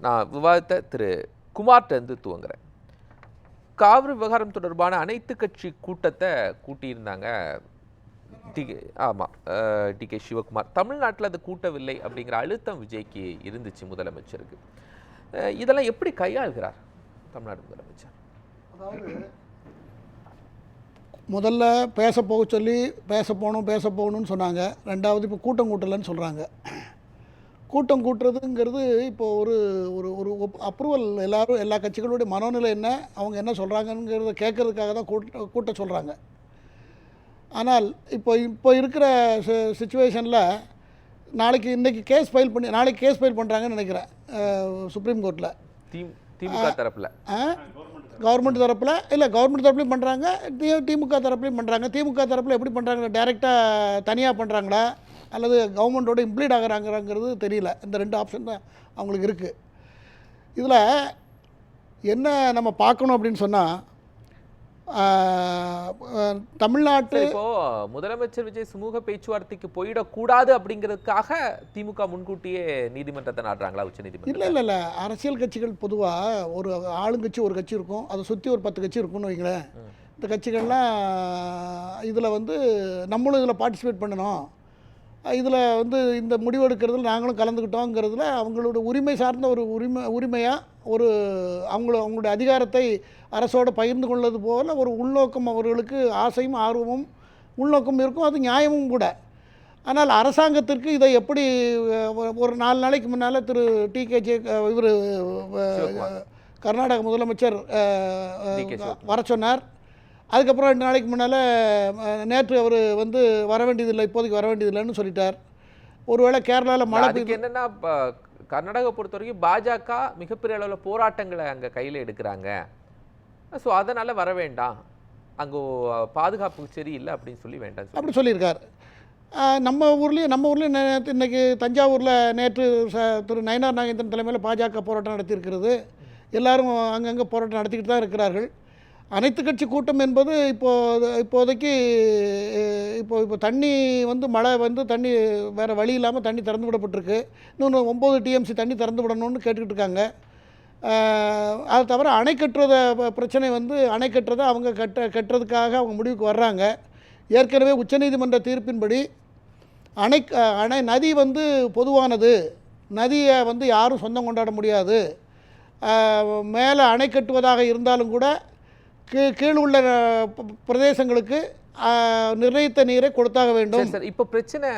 நான் விவாதத்தை திரு குமார்கிட்ட துவங்குறேன். காவிரி விவகாரம் தொடர்பான அனைத்து கட்சி கூட்டத்தை கூட்டியிருந்தாங்க டி.கே. சிவகுமார். தமிழ்நாட்டில் அது கூட்டவில்லை அப்படிங்கிற அழுத்தம் விஜய்க்கு இருந்துச்சு முதலமைச்சருக்கு. இதெல்லாம் எப்படி கையாள்கிறார் தமிழ்நாடு முதலமைச்சர்? அதாவது முதல்ல பேச போகணும்னு சொன்னாங்க. ரெண்டாவது இப்போ கூட்டம் கூட்டலைன்னு சொல்கிறாங்க. கூட்டம் கூட்டுறதுங்கிறது இப்போ ஒரு ஒரு ஒரு அப்ரூவல் எல்லா கட்சிகளுடைய மனோநிலை என்ன, அவங்க என்ன சொல்கிறாங்கங்கிறத கேட்கறதுக்காக தான் கூட்ட சொல்கிறாங்க. ஆனால் இப்போ இருக்கிற சிச்சுவேஷனில் நாளைக்கு கேஸ் ஃபைல் பண்ணுறாங்கன்னு நினைக்கிறேன் சுப்ரீம் கோர்ட்டில். திமுக தரப்பில் கவர்மெண்ட் தரப்பில் இல்லை, கவர்மெண்ட் தரப்புலையும் பண்ணுறாங்க, திமுக தரப்புலையும் பண்ணுறாங்க. திமுக தரப்பில் எப்படி பண்ணுறாங்க, டைரெக்டாக தனியாக பண்ணுறாங்களா அல்லது கவர்மெண்ட்டோட இம்ப்ளீட் ஆகிறாங்கிறது தெரியல. இந்த 2 ஆப்ஷன் தான் அவங்களுக்கு இருக்குது. இதில் என்ன நம்ம பார்க்கணும் அப்படின்னு சொன்னால், தமிழ்நாட்டு இப்போ முதலமைச்சர் விஜய் சுமூக பேச்சுவார்த்தைக்கு போயிடக்கூடாது அப்படிங்கிறதுக்காக திமுக முன்கூட்டியே நீதிமன்றத்தை நாடுறாங்களா, உச்ச நீதிமன்றம்? இல்லை, அரசியல் கட்சிகள் பொதுவாக ஒரு ஆளுங்கட்சி ஒரு கட்சி இருக்கும், அதை சுற்றி ஒரு 10 கட்சி இருக்கும்னு வைங்களேன். இந்த கட்சிகள்லாம் இதில் நம்மளும் இதில் பார்ட்டிசிபேட் பண்ணணும், இதில் இந்த முடிவு எடுக்கிறதுல நாங்களும் கலந்துக்கிட்டோங்கிறதுல அவங்களோட உரிமை சார்ந்த ஒரு உரிமையாக அவங்களுடைய அதிகாரத்தை அரசோடு பகிர்ந்து கொள்வது போல் ஒரு உள்நோக்கம் அவர்களுக்கு ஆசையும் ஆர்வமும் உள்நோக்கம் இருக்கும். அது நியாயமும் கூட. ஆனால் அரசாங்கத்திற்கு இதை எப்படி ஒரு 4 நாளைக்கு முன்னால் திரு இவர் கர்நாடக முதலமைச்சர் வர சொன்னார். அதுக்கப்புறம் 2 நாளைக்கு முன்னால் நேற்று அவர் வர வேண்டியதில்லை, இப்போதைக்கு வர வேண்டியதில்லைன்னு சொல்லிட்டார். ஒருவேளை கேரளாவில் மழை பெய்யுது. என்னென்னா கர்நாடகா பொறுத்த வரைக்கும் பாஜக மிகப்பெரிய அளவில் போராட்டங்களை அங்கே கையில் எடுக்கிறாங்க. ஸோ அதனால் வர வேண்டாம், அங்கே பாதுகாப்பு சரியில்லை அப்படின்னு சொல்லி வேண்டாம் அப்படி சொல்லியிருக்கார். நம்ம ஊர்லேயும் இன்றைக்கி தஞ்சாவூரில் நேற்று திரு நயினார் நாகேந்திரன் தலைமையில் பாஜக போராட்டம் நடத்தியிருக்கிறது. எல்லாரும் அங்கங்கே போராட்டம் நடத்திக்கிட்டு தான் இருக்கிறார்கள். அனைத்து கட்சி கூட்டம் என்பது இப்போதைக்கு இப்போ தண்ணி மழை தண்ணி வேறு வழி இல்லாமல் தண்ணி திறந்து விடப்பட்டிருக்கு. இன்னொன்று 9 டிஎம்சி தண்ணி திறந்து விடணும்னு கேட்டுக்கிட்டு இருக்காங்க. அது தவிர அணை கட்டுறத பிரச்சனை அணை கட்டுறதை அவங்க கட்டுறதுக்காக அவங்க முடிவுக்கு வர்றாங்க. ஏற்கனவே உச்சநீதிமன்ற தீர்ப்பின்படி நதி பொதுவானது, நதியை யாரும் சொந்தம் கொண்டாட முடியாது. மேலே அணை கட்டுவதாக இருந்தாலும் கூட கீழ் உள்ள பிரதேசங்களுக்கு நிர்ணயித்த நீரை கொடுத்தாக வேண்டும். சார், இப்போ பிரச்சனை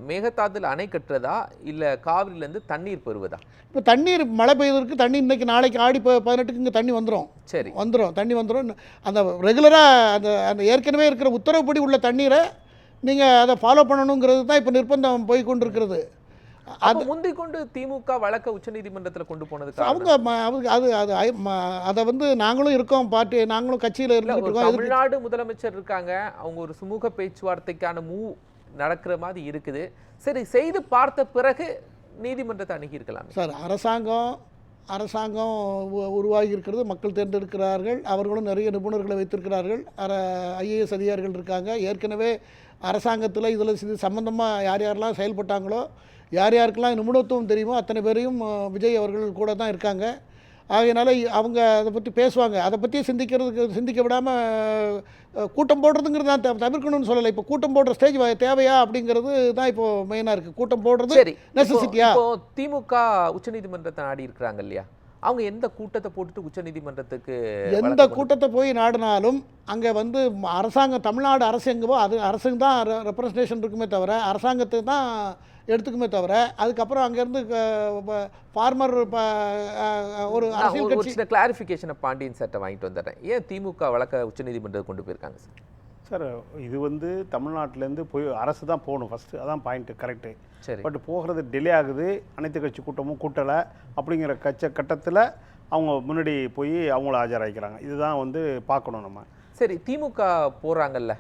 மேகதாதுல அணை கட்டுறதா இல்லை காவிரியிலேருந்து தண்ணீர் பெறுவதா? இப்போ தண்ணீர் மழை பெய்வதற்கு தண்ணி இன்றைக்கி நாளைக்கு ஆடி 18க்கு இங்கே தண்ணி வந்துடும். சரி, தண்ணி வந்துடும். அந்த ரெகுலராக அந்த ஏற்கனவே இருக்கிற உத்தரவுப்படி உள்ள தண்ணீரை நீங்கள் அதை ஃபாலோ பண்ணணுங்கிறது தான் இப்போ நிர்பந்தம் போய் கொண்டிருக்கிறது. அது முந்தி கொண்டு திமுக வழக்க உச்சநீதிமன்றத்தில் கொண்டு போனதுக்கு அதை நாங்களும் இருக்கோம், நாங்களும் கட்சியில் இருக்கோம். தமிழ்நாடு முதலமைச்சர் இருக்காங்க, அவங்க ஒரு சுமூக பேச்சுவார்த்தைக்கான நடக்கிற மாதிரி இருக்குது. சரி, செய்து பார்த்த பிறகு நீதிமன்றத்தை அணுகி இருக்கலாம் சார். அரசாங்கம் உருவாகி இருக்கிறது, மக்கள் தேர்ந்தெடுக்கிறார்கள். அவர்களும் நிறைய நிபுணர்களை வைத்திருக்கிறார்கள். IAS அதிகாரிகள் இருக்காங்க. ஏற்கனவே அரசாங்கத்தில் இதில் சம்பந்தமாக யாரெல்லாம் செயல்பட்டாங்களோ, யாருக்கெல்லாம் நிபுணத்துவம் தெரியுமோ அத்தனை பேரையும் விஜய் அவர்கள் கூட தான் இருக்காங்க. ஆகையினால அவங்க அதை பற்றி பேசுவாங்க. அதை பற்றி சிந்திக்க விடாமல் கூட்டம் போடுறதுங்கிறது தான் தவிர்க்கணும்னு சொல்லலை. இப்போ கூட்டம் போடுற ஸ்டேஜ் தேவையா அப்படிங்கிறது தான் இப்போ மெயினாக இருக்குது. கூட்டம் போடுறது நெசசிட்டியா? இப்போ திமுக உச்சநீதிமன்றத்தை நாடி இருக்கிறாங்க இல்லையா, அவங்க எந்த கூட்டத்தை போட்டுட்டு உச்சநீதிமன்றத்துக்கு எந்த கூட்டத்தை போய் நாடினாலும் அங்கே அரசாங்கம், தமிழ்நாடு அரசு எங்கவோ அது அரசுக்கு தான் ரெப்ரசன்டேஷன் இருக்குமே தவிர அரசாங்கத்துக்கு தான் எடுத்துக்குமே தவிர அதுக்கப்புறம் அங்கேருந்து ஃபார்மர் ஒரு அரசியல் கட்சி. சின்ன கிளாரிஃபிகேஷனை பாண்டியன் சார்ட்ட வாங்கிட்டு வந்துடுறேன். ஏன் திமுக வழக்க உச்சநீதிமன்றத்தை கொண்டு போயிருக்காங்க சார்? இது தமிழ்நாட்டிலேருந்து போய் அரசு தான் போகணும் ஃபஸ்ட்டு, அதான் பாயிண்ட்டு, கரெக்டு. சரி, பட் போகிறது டிலே ஆகுது, அனைத்து கட்சி கூட்டமும் கூட்டலை அப்படிங்கிற கட்டத்தில் அவங்க முன்னாடி போய் அவங்கள ஆஜராகிக்கிறாங்க. இதுதான் பார்க்கணும் நம்ம. சரி, திமுக போகிறாங்கல்ல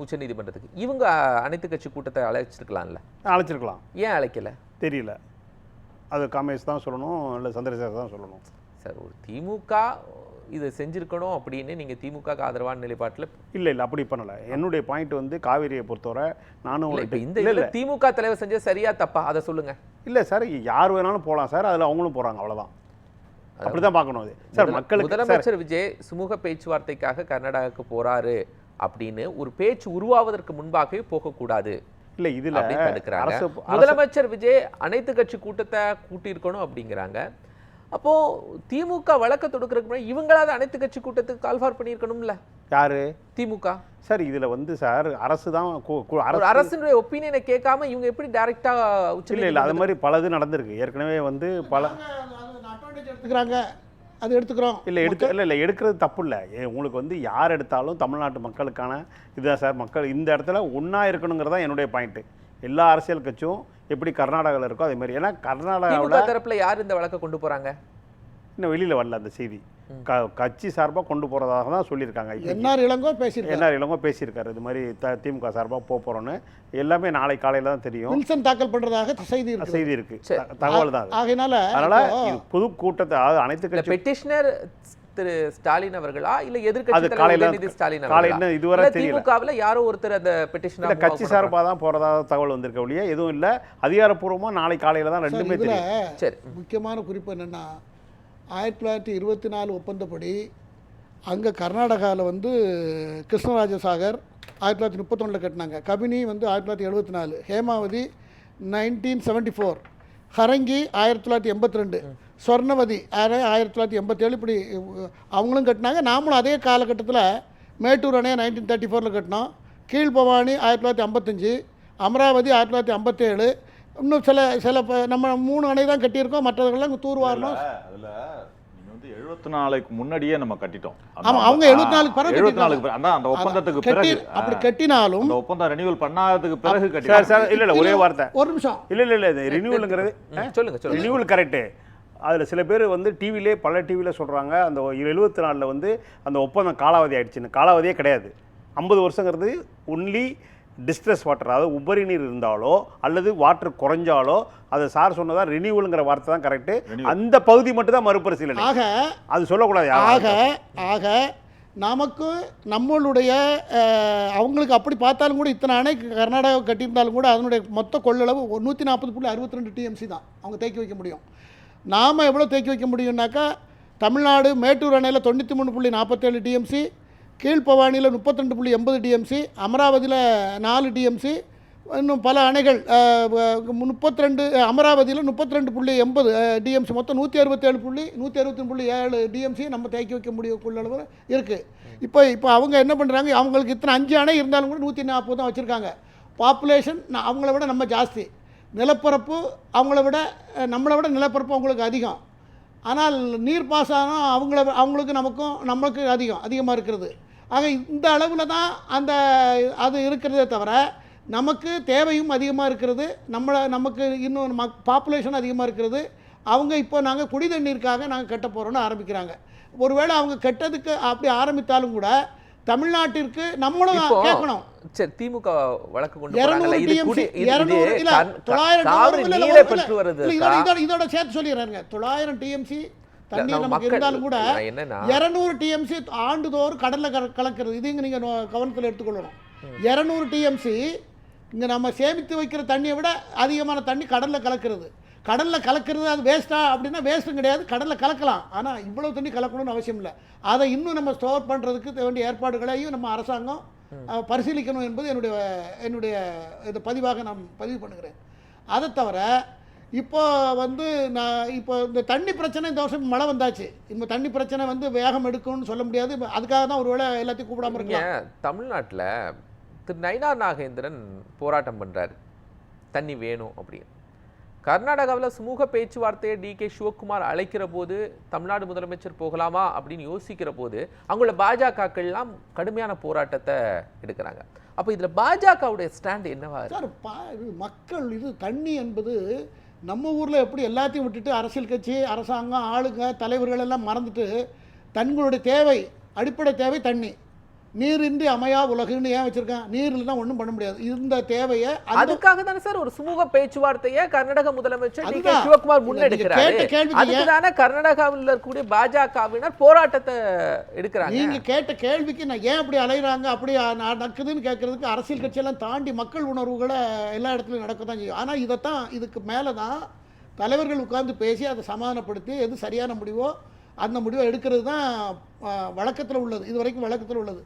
உச்சநீதிமன்றத்துக்கு, இவங்க அனைத்து கட்சி கூட்டத்தை அழைச்சிருக்கலாம்ல? அழைச்சிருக்கலாம். ஏன் அழைக்கல தெரியல. அது காமேஷ் தான் சொல்லணும், இல்லை சந்திரசேகர் தான் சொல்லணும். சார், ஒரு திமுக இதை செஞ்சுருக்கணும் அப்படின்னு நீங்கள் திமுக ஆதரவான நிலைப்பாட்டில் இல்லை அப்படி பண்ணலை. என்னுடைய பாயிண்ட் காவேரியை பொறுத்தவரை நானும் இந்த திமுக தலைவர் செஞ்ச சரியா தப்பா அதை சொல்லுங்கள். இல்லை சார், யார் வேணாலும் போகலாம் சார், அதில் அவங்களும் போகிறாங்க, அவ்வளோதான். அப்படிதான் பார்க்கணும் அது சார். மக்களுக்கு சார் முதலமைச்சர் விஜய் சுமூக பேச்சுவார்த்தைக்காக கர்நாடகாவுக்கு போறாரு அப்படின்னு ஒரு பேச்சு உருவாவதற்கு முன்பாகவே போகக்கூடாது இல்லை இதில் அப்படின்னு தடுக்கிறாங்க. அரசு முதலமைச்சர் விஜய் அனைத்து கட்சி கூட்டத்தை கூட்டியிருக்கணும் அப்படிங்கிறாங்க. அப்போ திமுக வழக்க தொடுக்கிறதுக்கு முன்னாடி இவங்களாவது அனைத்து கட்சி கூட்டத்துக்கு கால்ஃபார் பண்ணியிருக்கணும்ல யாரு திமுக. சார் இதில் வந்து சார் அரசு தான் ஒரு அரசினுடைய ஒப்பீனியனை கேட்காம இவங்க எப்படி டைரக்டா இல்லை இல்லை அது மாதிரி பலது நடந்திருக்கு ஏற்கனவே வந்து பல அட்வான்டேஜ் எடுத்துக்கிறாங்க, அது எடுத்துக்கிறோம். இல்லை எடுக்கிறது தப்பு இல்லை. உங்களுக்கு வந்து யார் எடுத்தாலும் தமிழ்நாட்டு மக்களுக்கான இதுதான் சார். மக்கள் இந்த இடத்துல ஒன்றா இருக்கணுங்கிறதா என்னுடைய பாயிண்ட்டு. எல்லா அரசியல் கட்சியும் எப்படி கர்நாடகாவில் இருக்கோ அதே மாதிரி. ஏன்னா கர்நாடகாவில் தரப்புல யார் இந்த வழக்கை கொண்டு போறாங்க இன்னும் வெளியில் வரல அந்த செய்தி. கட்சி சார்பாக கொண்டு போகிறதாக தான் சொல்லியிருக்காங்க. என்ஆர் இளங்கோ பேசியிருக்காரு இது மாதிரி திமுக சார்பாக போகிறோன்னு. எல்லாமே நாளை காலையில் தான் தெரியும். வில்சன் தாக்கல் பண்ணுறதாக செய்தி இருக்கு, தகவல் தான். அதனால இது பொது கூட்டத்தை அனைத்து கட்சி பெட்டிஷனர் திரு ஸ்டாலின் அவர்களா இல்ல எதிர்க்கட்சி தலைவர் ஸ்டாலின் காலையில இதுவரை தெரியல. திமுகவுல யாரோ ஒருத்தர் அந்த பெட்டிஷனர் கட்சி சார்பாக தான் போறதா தகவல் வந்திருக்க ஒழிய எதுவும் இல்ல. அதிகாரப்பூர்வமா நாளை காலையில தான் ரெண்டுமே தெரியும். சரி, முக்கியமான குறிப்பு என்னன்னா 1924 ஒப்பந்தப்படி அங்கே கர்நாடகாவில் வந்து கிருஷ்ணராஜசாகர் 1931 கட்டினாங்க. கபினி வந்து 1974, ஹேமாவதி 1974, ஹரங்கி 1982, ஸ்வர்ணவதி 1987. இப்படி அவங்களும் கட்டினாங்க. நாமளும் அதே காலகட்டத்தில் மேட்டூர் அணையை 1934 கட்டினோம். கீழ்பவானி 1955, அமராவதி 1957. இன்னும் சில நம்ம 3 அணை தான் கட்டியிருக்கோம், மற்றவர்கள்லாம் தூர்வாரணும். அதில் நீங்கள் வந்து 74க்கு முன்னாடியே நம்ம கட்டிட்டோம். ஆமாம், அவங்க 74க்கு பிறகு 74க்கு அந்த ஒப்பந்தத்துக்கு பிறகு அப்படி கட்டினாலும் அந்த ஒப்பந்தம் ரெனியூவல் பண்ணாததுக்கு பிறகு கட்டி. சார் இல்லை ஒரே வார்த்தை, ஒரு நிமிஷம். இல்லை இது ரினியூவலுங்கிறது சொல்லுங்க. Renewal correct. அதில் சில பேர் வந்து டிவிலே பல டிவியில் சொல்கிறாங்க அந்த 74 வந்து அந்த ஒப்பந்தம் காலாவதி ஆயிடுச்சுன்னு. காலாவதியே கிடையாது. 50 வருஷங்கிறது ஒன்லி டிஸ்ட்ரெஸ் வாட்டர், அதாவது உபரி நீர் இருந்தாலோ அல்லது வாட்டர் குறைஞ்சாலோ அதை சார் சொன்னதா ரினியூவலுங்கிற வார்த்தை தான் கரெக்டு. அந்த பகுதி மட்டும் தான் மறுபரிசீலனை. அது சொல்லக்கூடாது. ஆக நமக்கு நம்மளுடைய அவங்களுக்கு அப்படி பார்த்தாலும் கூட இத்தனை அணை கர்நாடகா கட்டியிருந்தாலும் கூட அதனுடைய மொத்த கொள்ளளவு 140.62 டிஎம்சி தான் அவங்க தேக்கி வைக்க முடியும். நாம் எவ்வளோ தேக்கி வைக்க முடியும்னாக்கா தமிழ்நாடு மேட்டூர் அணையில் 93.47 டிஎம்சி, கீழ்பவானியில் 32.80 டிஎம்சி, அமராவதியில் 4 டிஎம்சி, இன்னும் பல அணைகள் 32, அமராவதியில் 32.80 டிஎம்சி, மொத்தம் 167 டிஎம்சி நம்ம தேக்கி வைக்க முடிய கொள்ளளவு இருக்குது. இப்போ அவங்க என்ன பண்ணுறாங்க, அவங்களுக்கு இத்தனை 5 அணை இருந்தாலும் கூட 140 தான் வச்சுருக்காங்க. பாப்புலேஷன் அவங்கள விட நம்ம ஜாஸ்தி, நிலப்பரப்பு நம்மளை விட நிலப்பரப்பு அவங்களுக்கு அதிகம். ஆனால் நீர்ப்பாசனம் அவங்களுக்கு நமக்கு அதிகமாக இருக்கிறது. ஆக இந்த அளவில் தான் அது இருக்கிறதே தவிர நமக்கு தேவையும் அதிகமாக இருக்கிறது. நமக்கு இன்னும் பாப்புலேஷன் அதிகமாக இருக்கிறது. அவங்க இப்போ நாங்கள் குடி தண்ணீருக்காக நாங்கள் கட்ட போகிறோன்னு ஆரம்பிக்கிறாங்க. ஒருவேளை அவங்க கெட்டதுக்கு அப்படி ஆரம்பித்தாலும் கூட தமிழ்நாட்டிற்கு நம்மளும் கேட்கணும். சரி, திமுக வழக்கு கொண்டு இதோட சேர்த்து சொல்லிடுறாங்க. 900 டிஎம்சி தண்ணி நமக்கு இருந்தாலும் கூட 200 டிஎம்சி ஆண்டுதோறும் கடல்ல கலக்கிறது. இது நீங்க கவனத்தில் எடுத்துக்கொள்ளணும். 200 டிஎம்சி இங்க நம்ம சேமித்து வைக்கிற தண்ணியை விட அதிகமான தண்ணி கடல்ல கலக்கிறது. அது வேஸ்ட்டா அப்படின்னா வேஸ்ட்டும் கிடையாது, கடலில் கலக்கலாம். ஆனால் இவ்வளோ தண்ணி கலக்கணும்னு அவசியம் இல்லை. அதை இன்னும் நம்ம ஸ்டோர் பண்ணுறதுக்கு வேண்டிய ஏற்பாடுகளையும் நம்ம அரசாங்கம் பரிசீலிக்கணும் என்பது என்னுடைய இந்த பதிவாக நான் பதிவு பண்ணுகிறேன். அதை தவிர இப்போ இந்த தண்ணி பிரச்சனை இந்த வருஷம் மழை வந்தாச்சு. இந்த தண்ணி பிரச்சனை வேகம் எடுக்கணும்னு சொல்ல முடியாது. அதுக்காக தான் ஒருவேளை எல்லாத்தையும் கூப்பிடாம இருக்காங்க. தமிழ்நாட்டில் திரு நயினார் நாகேந்திரன் போராட்டம் பண்ணுறாரு, தண்ணி வேணும் அப்படின்னு. கர்நாடகாவில் சுமூக பேச்சுவார்த்தையை டிகே சிவகுமார் அழைக்கிற போது தமிழ்நாடு முதலமைச்சர் போகலாமா அப்படின்னு யோசிக்கிற போது அங்குள்ள பாஜகக்கள்லாம் கடுமையான போராட்டத்தை எடுக்கிறாங்க. அப்போ இதில் பாஜகவுடைய ஸ்டாண்ட் என்னவா சார்? மக்கள் தண்ணி என்பது நம்ம ஊரில் எப்படி எல்லாத்தையும் விட்டுட்டு அரசியல் கட்சி, அரசாங்கம், ஆளுங்க, தலைவர்கள் எல்லாம் மறந்துட்டு தங்களுடைய தேவை, அடிப்படை தேவை தண்ணி. நீரின்றி அமையா உலகுன்னு ஏன் வச்சிருக்கேன்? நீர் இல்லைன்னா ஒன்றும் பண்ண முடியாது. இந்த தேவையை அதுக்காக தானே சார் ஒரு சுமூக பேச்சுவார்த்தையை கர்நாடக முதலமைச்சர் டிகே சிவகுமார் முன்னெடுக்கிறாரு. அதுக்குதானே கர்நாடகாவில் இருக்கக்கூடிய பாஜகவினர் போராட்டத்தை எடுக்கிறாங்க. நீங்க கேட்ட கேள்விக்கு நான் ஏன் அப்படி அலைகிறாங்க, அப்படி நடக்குதுன்னு கேட்கறதுக்கு அரசியல் கட்சியெல்லாம் தாண்டி மக்கள் உணர்வுகளை எல்லா இடத்துலையும் நடக்க தான் செய்யும். ஆனால் இதுக்கு மேலே தான் தலைவர்கள் உட்கார்ந்து பேசி அதை சமாதானப்படுத்தி எது சரியான முடிவோ அந்த முடிவை எடுக்கிறது தான் வழக்கத்தில் உள்ளது, இது வரைக்கும் வழக்கத்தில் உள்ளது.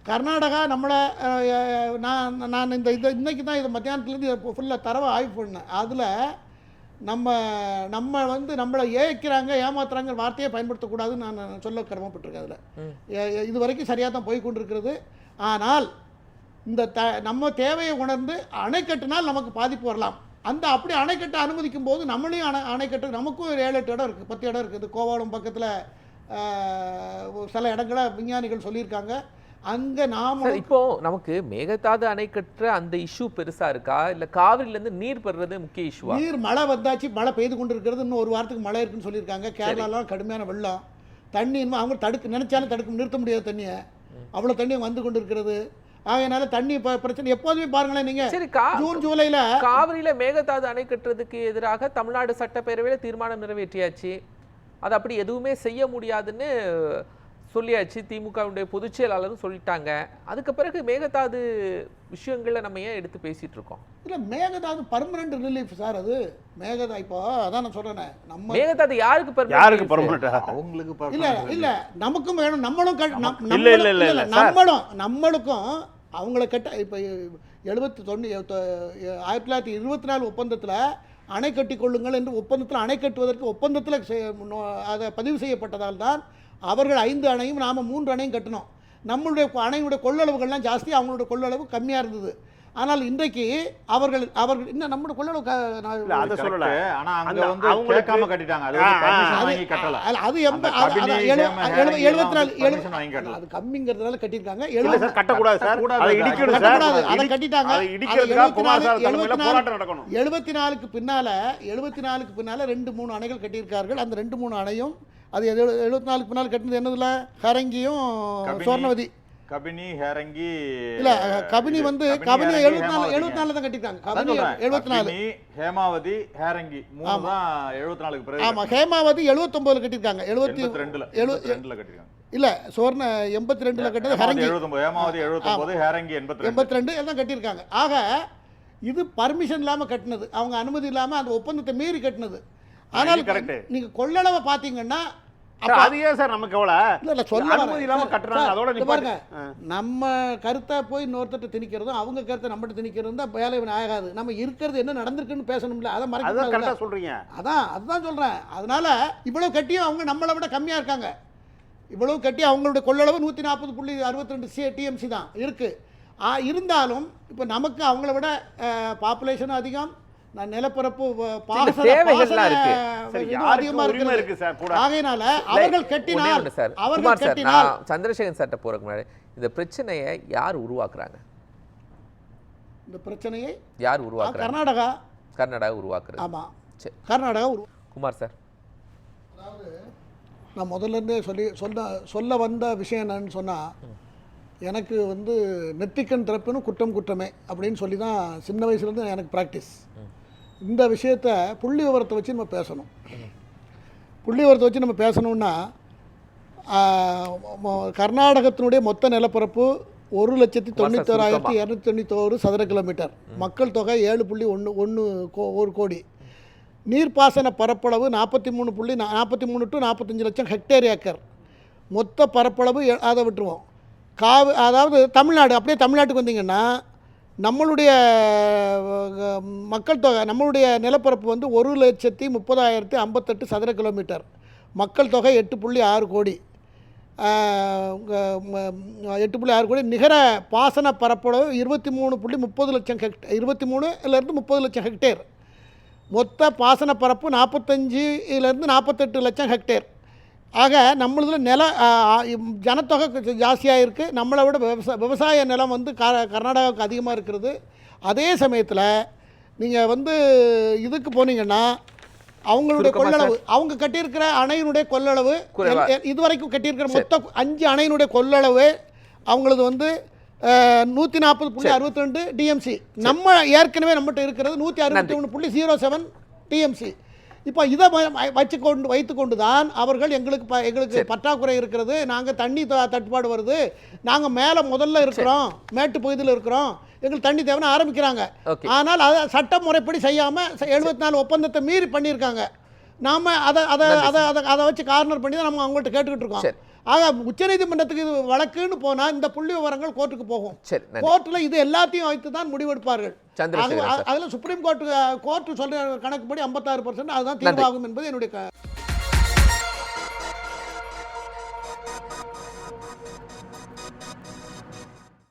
கர்நாடகா நம்மளை நான் இன்னைக்கு தான் இதை மத்தியானத்துலேருந்து ஃபுல்லாக தரவை ஆய்வு பண்ணேன். அதில் நம்ம வந்து நம்மளை ஏய்க்கிறாங்க ஏமாத்துறாங்க வார்த்தையை பயன்படுத்தக்கூடாதுன்னு நான் சொல்ல கடமைப்பட்டிருக்கேன். அதில் இது வரைக்கும் சரியாக தான் போய் கொண்டிருக்கிறது. ஆனால் இந்த நம்ம தேவையை உணர்ந்து அணை கட்டினால் நமக்கு பாதிப்பு வரலாம். அந்த அப்படி அணைக்கட்டை அனுமதிக்கும் போது நம்மளையும் அணைக்கட்டு நமக்கும் ஒரு 7-8 இடம் இருக்குது, 10 இடம் இருக்குது. கோவாலம் பக்கத்தில் சில இடங்களை விஞ்ஞானிகள் சொல்லியிருக்காங்க. அங்கே நாம இப்போ நமக்கு மேகதாது அணை கட்டுற அந்த இஷ்யூ பெருசா இருக்கா, இல்ல காவிரியிலேருந்து நீர் பெறுறது முக்கிய இஷ்யூவா? நீர் மழை வந்தாச்சு, மழை பெய்து கொண்டு இருக்கிறது, இன்னும் ஒரு வாரத்துக்கு மழை இருக்குன்னு சொல்லியிருக்காங்க. கேரளாலாம் கடுமையான வெள்ளம், தண்ணி இன்னும் அவங்க நினைச்சாலும் நிறுத்த முடியாத தண்ணியை, அவ்வளோ தண்ணி வந்து கொண்டு இருக்கிறது. அதனால தண்ணி பிரச்சனை எப்போதுமே பாருங்களேன். நீங்க ஜூன் ஜூலைல காவிரியில மேகதாது அணை கட்டுறதுக்கு எதிராக தமிழ்நாடு சட்டப்பேரவையில தீர்மானம் நிறைவேற்றியாச்சு. அது அப்படி எதுவுமே செய்ய முடியாதுன்னு சொல்லியாச்சு. திமுகவுடைய பொதுச் செயலாளரும் சொல்லிட்டாங்க. அதுக்கு பிறகு மேகதாது விஷயங்களை நம்ம ஏன் எடுத்து பேசிட்டு இருக்கோம்? இல்ல மேகதாது பர்மனன்ட் ரிலீஃப் சார். அது மேகதா இப்போ அதான் நான் சொல்றேன். நம்ம மேகதாது யாருக்கு பர்மனன்ட்? அவங்களுக்கு இல்ல நமக்கும் வேணும். நம்மளும் நம்மளுக்கும் அவங்கள கட்ட இப்போ 1924 ஒப்பந்தத்தில் அணை கட்டி கொள்ளுங்கள் என்று ஒப்பந்தத்தில் அணை கட்டுவதற்கு ஒப்பந்தத்தில் அதை பதிவு செய்யப்பட்டதால் தான் அவர்கள் 5 அணையும் நாம் 3 அணையும் கட்டினோம். நம்மளுடைய அணையுடைய கொள்ளளவுகள்லாம் ஜாஸ்தி, அவங்களுடைய கொள்ளளவு கம்மியாக இருந்தது. ஆனால் இன்றைக்கு அவர்கள் இன்னும் நம்மளுடைய கொள்ளளவு அதை சொல்லல. ஆனா அங்க வந்து அவங்க கேட்காம கட்டிட்டாங்க. அது வந்து பர்மிஷன் வாங்கி கட்டல. அது 74 அது கம்மிங்கிறதுனால கட்டிருக்காங்க. கட்ட கூடாது சார், அதை இடிக்கணும் சார். அதை கட்டிட்டாங்க. அதை இடிக்கிறதுக்கு குமார் சார் தலைமையில போராட்டம் நடக்கணும். 74க்கு பின்னால 2-3 அணைகள் கட்டியிருக்கார்கள். அந்த 2-3 அணையும் அது 74க்கு பின்னால் கட்டினது என்னதுல ஹரங்கியும் சுவர்ணவதி. கபினி ஹேரங்கி இல்ல கபினி வந்து கபினி 74 தான் கட்டிருக்காங்க. கபினி 74, ஹேமாவதி ஹேரங்கி 3 தான் 74க்கு பிறகு. ஆமா, ஹேமாவதி 79ல கட்டிருக்காங்க. 72ல கட்டிருக்காங்க. இல்ல சுவர்ண 82ல கட்டினது ஹரங்கி. 79, ஹேமாவதி 79, ஹேரங்கி 82 எல்லாம் கட்டிருக்காங்க. ஆக இது பர்மிஷன் இல்லாம கட்டினது, அவங்க அனுமதி இல்லாம அந்த ஒப்பந்தத்தை மீறி கட்டினது. ஆனால் நீங்க கொள்ளளவை பாத்தீங்கன்னா அது ஏன் சார் நமக்கு அனுமதி இல்லாம கட்டுறாங்க? அதோட பாருங்க, நம்ம கருத்தை போய் இன்னொருத்தட்ட திணிக்கிறதும் அவங்க கருத்தை நம்மகிட்ட திணிக்கிறதும் தான் வேலை ஆகாது. நம்ம இருக்கிறது என்ன நடந்திருக்குன்னு பேசணும்ல, அதை மறைக்க சொல்றீங்க. அதுதான் சொல்றேன். அதனால இவ்வளவு கட்டியும் அவங்க நம்மளை விட கம்மியா இருக்காங்க. இவ்வளவு கட்டி அவங்களுடைய கொள்ளளவு 140.62 TMC தான் இருக்கு. இருந்தாலும் இப்போ நமக்கு அவங்கள விட பாப்புலேஷன் அதிகம், நிலப்பரப்பு சந்திரசேகரன் சார்ட்ட போறதுக்கு முன்னாடி இந்த பிரச்சனையை யார் உருவாக்குறாங்க? இந்த பிரச்சனையை யார் உருவாக்குறாங்க? கர்நாடகா உருவாக்குறது. ஆமா, கர்நாடகா. குமார் சார், அதாவது நான் முதல்ல இருந்தே சொல்ல வந்த விஷயம் என்னன்னு சொன்னா, எனக்கு வந்து நெத்திக்கண் திறப்புன்னு குற்றமே அப்படின்னு சொல்லி தான் சின்ன வயசுலேருந்து எனக்கு ப்ராக்டிஸ். இந்த விஷயத்தை புள்ளி விவரத்தை வச்சு நம்ம பேசணும். புள்ளி விவரத்தை வச்சு நம்ம பேசணுன்னா, கர்நாடகத்தினுடைய மொத்த நிலப்பரப்பு 1,91,291 சதுர கிலோமீட்டர், மக்கள் தொகை 7.1 கோடி, நீர்ப்பாசன பரப்பளவு 43 to 45 லட்சம் ஹெக்டேர் ஏக்கர், மொத்த பரப்பளவு அதை விட்டுருவோம். அதாவது தமிழ்நாடு, அப்படியே தமிழ்நாட்டுக்கு வந்தீங்கன்னா நம்மளுடைய மக்கள் தொகை, நம்மளுடைய நிலப்பரப்பு வந்து 1,30,058 சதுர கிலோமீட்டர், மக்கள் தொகை 8.6 கோடி, 8.6 கோடி, நிகர பாசன பரப்பளவு 23.30 லட்சம் ஹெக்டேர், 23 to 30 லட்சம் ஹெக்டேர், மொத்த பாசன பரப்பு 45 to 48 லட்சம் ஹெக்டேர். ஆக நம்மளதில் ஜனத்தொகை ஜாஸ்தியாக இருக்குது. நம்மளை விட விவசாய நிலம் வந்து கர்நாடகாவுக்கு அதிகமாக இருக்கிறது. அதே சமயத்தில் நீங்கள் வந்து இதுக்கு போனீங்கன்னா அவங்களுடைய கொள்ளளவு, அவங்க கட்டியிருக்கிற அணையினுடைய கொள்ளளவு, இதுவரைக்கும் கட்டியிருக்கிற மொத்த 5 அணையினுடைய கொள்ளளவு அவங்களது வந்து 140.62 TMC. நம்ம ஏற்கனவே நம்மகிட்ட இருக்கிறது 161.07 TMC. இப்போ இதை வைத்துக்கொண்டு தான் அவர்கள் எங்களுக்கு பற்றாக்குறை இருக்கிறது, நாங்கள் தண்ணி தட்டுப்பாடு வருது, நாங்கள் மேலே முதல்ல இருக்கிறோம், மேட்டு பகுதியில் இருக்கிறோம், எங்களுக்கு தண்ணி தேவைன்னு ஆரம்பிக்கிறாங்க. Okay. ஆனால் அதை சட்ட முறைப்படி செய்யாமல் 74 ஒப்பந்தத்தை மீறி பண்ணியிருக்காங்க. நாம் அதை வச்சு கார்னர் பண்ணி தான் நம்ம அவங்கள்ட்ட கேட்டுக்கிட்டு இருக்கோம். சரி. ஆக உச்சநீதிமன்றத்துக்கு இது வழக்குன்னு போனால் இந்த புள்ளி விவரங்கள் கோர்ட்டுக்கு போகும். சரி, நன்றி. கோர்ட்டில் இது எல்லாத்தையும் வைத்து தான் முடிவெடுப்பார்கள். சந்திரசேகரன் சார். அதில் சுப்ரீம் கோர்ட்டு சொல்கிற கணக்குப்படி 56% அதுதான் தீர்வாகும் என்பது என்னுடைய